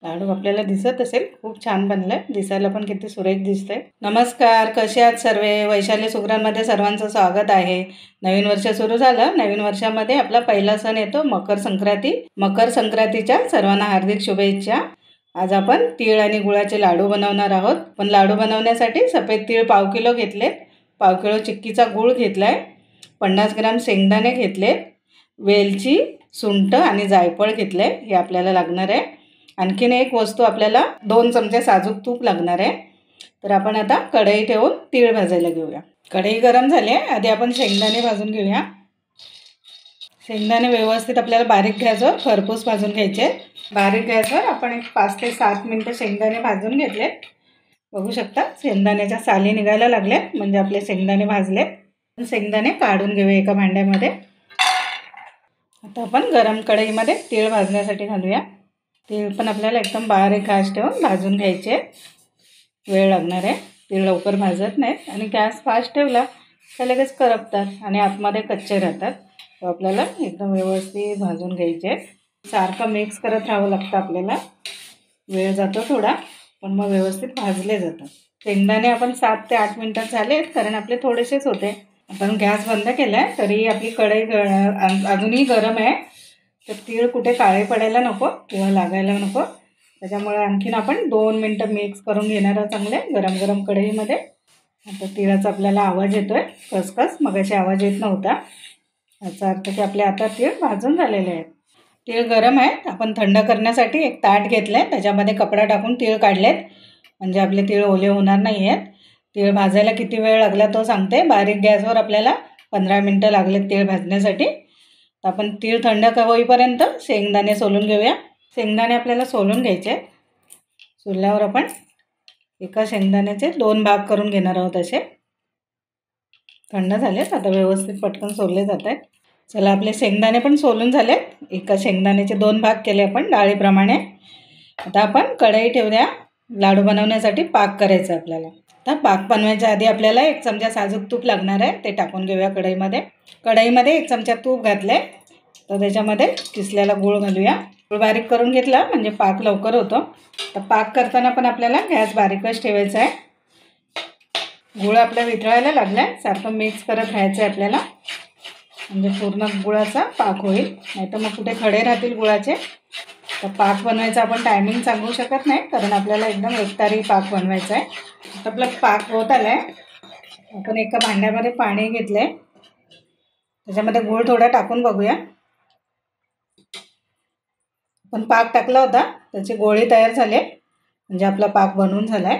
लाडू आपल्याला दिसत असेल खूप छान बनलाय, दिसायला पण किती सुरेख दिसतंय। नमस्कार, कसे आहात सर्वे? वैशाली सुगरांमध्ये सर्वांचं स्वागत आहे। नवीन वर्ष सुरू झालं। नवीन वर्षामध्ये आपला पहिला सण येतो मकर संक्रांती। मकर संक्रांतीच्या सर्वांना हार्दिक शुभेच्छा। आज आपण तीळ आणि गुळाचे लाडू बनवणार आहोत। पण लाडू बनवण्यासाठी सफेद तीळ पाव किलो घेतले, पाव किलो चिक्कीचा गूळ घेतलाय, 50 ग्राम शेंगदाणे घेतले, वेलची, सुंठ आणि जायफळ घेतले, हे आपल्याला लागणार आहे। आणखीन एक वस्तू आपल्याला 2 चमचे साजूक तूप लागणार आहे। तर आपण आता कढई ठेवून तीळ भाजायला घेऊया। कढई गरम झाली आहे, आधी आपण शेंगदाणे भाजून घेऊया। शेंगदाणे व्यवस्थित आपल्याला बारीक गॅसवर खरपूस भाजून घ्यायचे। बारीक गॅसवर आपण एक 5 ते 7 मिनिटं शेंगदाणे भाजून घेतले। बघू शकता शेंगदाण्याच्या साली निघायला लागले, म्हणजे आपले शेंगदाणे भाजले। शेंगदाणे काढून घेऊया एका भांड्यामध्ये। आता आपण गरम कढईमध्ये तीळ भाजण्यासाठी घालूया। तीळ पण आपल्याला एकदम बारीक गॅस ठेवून भाजून घ्यायचे, वेळ लागणार आहे। तीळ लवकर भाजत नाहीत आणि गॅस फास्ट ठेवला तर लगेच करपतात आणि आतमध्ये कच्चे राहतात। तो आपल्याला एकदम व्यवस्थित भाजून घ्यायचे। सारखं मिक्स करत राहावं लागतं आपल्याला, वेळ जातो थोडा, पण मग व्यवस्थित भाजले जातात। शेंगदाणे आपण 7 ते 8 मिनिटात झाले, कारण आपले थोडेसेच होते। आपण गॅस बंद केलाय तरी आपली कढई अजूनही गरम आहे, तर तीळ कुठे काळे पडायला नको किंवा लागायला नको, त्याच्यामुळे आणखीन आपण 2 मिनिटं मिक्स करून घेणार आहोत चांगले गरम गरम कढईमध्ये। आता तिळाचा आपल्याला आवाज येतोय, कसकस, मगाशी आवाज येत नव्हता, याचा अर्थ की आपले आता तीळ भाजून झालेले आहेत। तीळ गरम आहेत, आपण थंड करण्यासाठी एक ताट घेतलंय, त्याच्यामध्ये कपडा टाकून तीळ काढलेत, म्हणजे आपले तीळ ओले होणार नाही आहेत। तीळ भाजायला किती वेळ लागला तो सांगते। बारीक गॅसवर आपल्याला 15 मिनिटं लागलेत तीळ भाजण्यासाठी। तर आपण तीळ थंड होईपर्यंत शेंगदाणे सोलून घेऊया। शेंगदाणे आपल्याला सोलून घ्यायचे। सोलल्यावर आपण एका शेंगदाण्याचे 2 भाग करून घेणार आहोत असे। थंड झालेत, आता व्यवस्थित पटकन सोलले जात आहेत। चला, आपले शेंगदाणे पण सोलून झालेत। एका शेंगदाण्याचे 2 भाग केले आपण डाळीप्रमाणे। आता आपण कढई ठेवूया, लाडू बनवण्यासाठी पाक करायचा आपल्याला। आता पाक बनवायच्या आधी आपल्याला 1 चमचा साजूक तूप लागणार आहे, ते टाकून घेऊया कढईमध्ये। कढईमध्ये 1 चमचा तूप घातले, तर त्याच्यामध्ये किसलेला गूळ घालूया। गूळ बारीक करून घेतला म्हणजे पाक लवकर होतो। तर पाक करताना पण आपल्याला गॅस बारीकच ठेवायचा आहे। गूळ आपला वितळायला लागलाय, सारखं मिक्स करत राहायचं आहे आपल्याला, म्हणजे पूर्ण गुळाचा पाक होईल, नाहीतर मग कुठे खडे राहतील गुळाचे। तर पाक बनवायचा आपण टायमिंग सांगू शकत नाही, कारण आपल्याला एकदम एकतारी पाक बनवायचा आहे। आता आपला पाक होत आलाय, आपण एका भांड्यामध्ये पाणी घेतलंय, त्याच्यामध्ये गूळ थोडा टाकून बघूया। पण पाक टाकला होता, त्याचे गोळे तयार झाले, म्हणजे आपला पाक बनवून झालाय।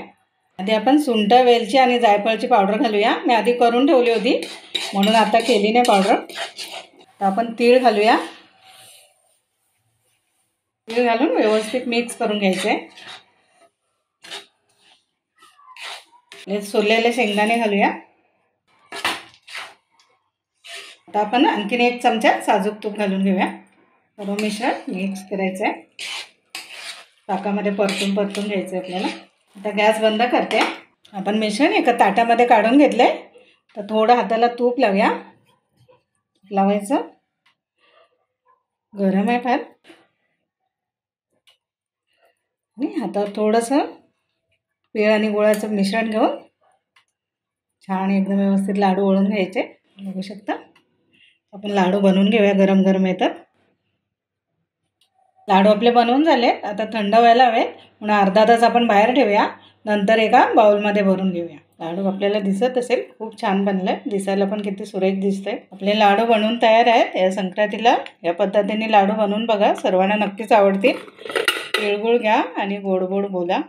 आधी आपण सुंठ, वेलची आणि जायफळची पावडर घालूया। मी आधी करून ठेवली होती म्हणून आता केली नाही पावडर। तर आपण तीळ घालूया। तीळ घालून व्यवस्थित मिक्स करून घ्यायचे। सोललेले शेंगदाणे घालूया। आता आपण आणखीन 1 चमचा साजूक तूप घालून घेऊया। सर्व मिश्रण मिक्स करायचं आहे, पाकामध्ये परतून घ्यायचं आहे आपल्याला। आता गॅस बंद करते। आपण मिश्रण एका ताटामध्ये काढून घेतले, तर थोडं हाताला तूप लावूया। लावायचं, गरम आहे फार, आणि हातावर थोडंसं तीळ आणि गुळाचं मिश्रण घेऊन छान एकदम व्यवस्थित लाडू वळून घ्यायचे। बघू शकता, आपण लाडू बनवून घेऊया, गरम गरम येतात। लाडू आपले बनवून झाले, आता थंड व्हायला हवे, म्हणून अर्धा तास आपण बाहेर ठेवूया, नंतर एका बाउलमध्ये भरून घेऊया। लाडू आपल्याला दिसत असेल खूप छान बनलाय, दिसायला पण किती सुरेख दिसतंय। आपले लाडू बनवून तयार आहेत। या संक्रांतीला या पद्धतीने लाडू बनवून बघा, सर्वांना नक्कीच आवडतील। तिळगुळ घ्या आणि गोड गोड बोला।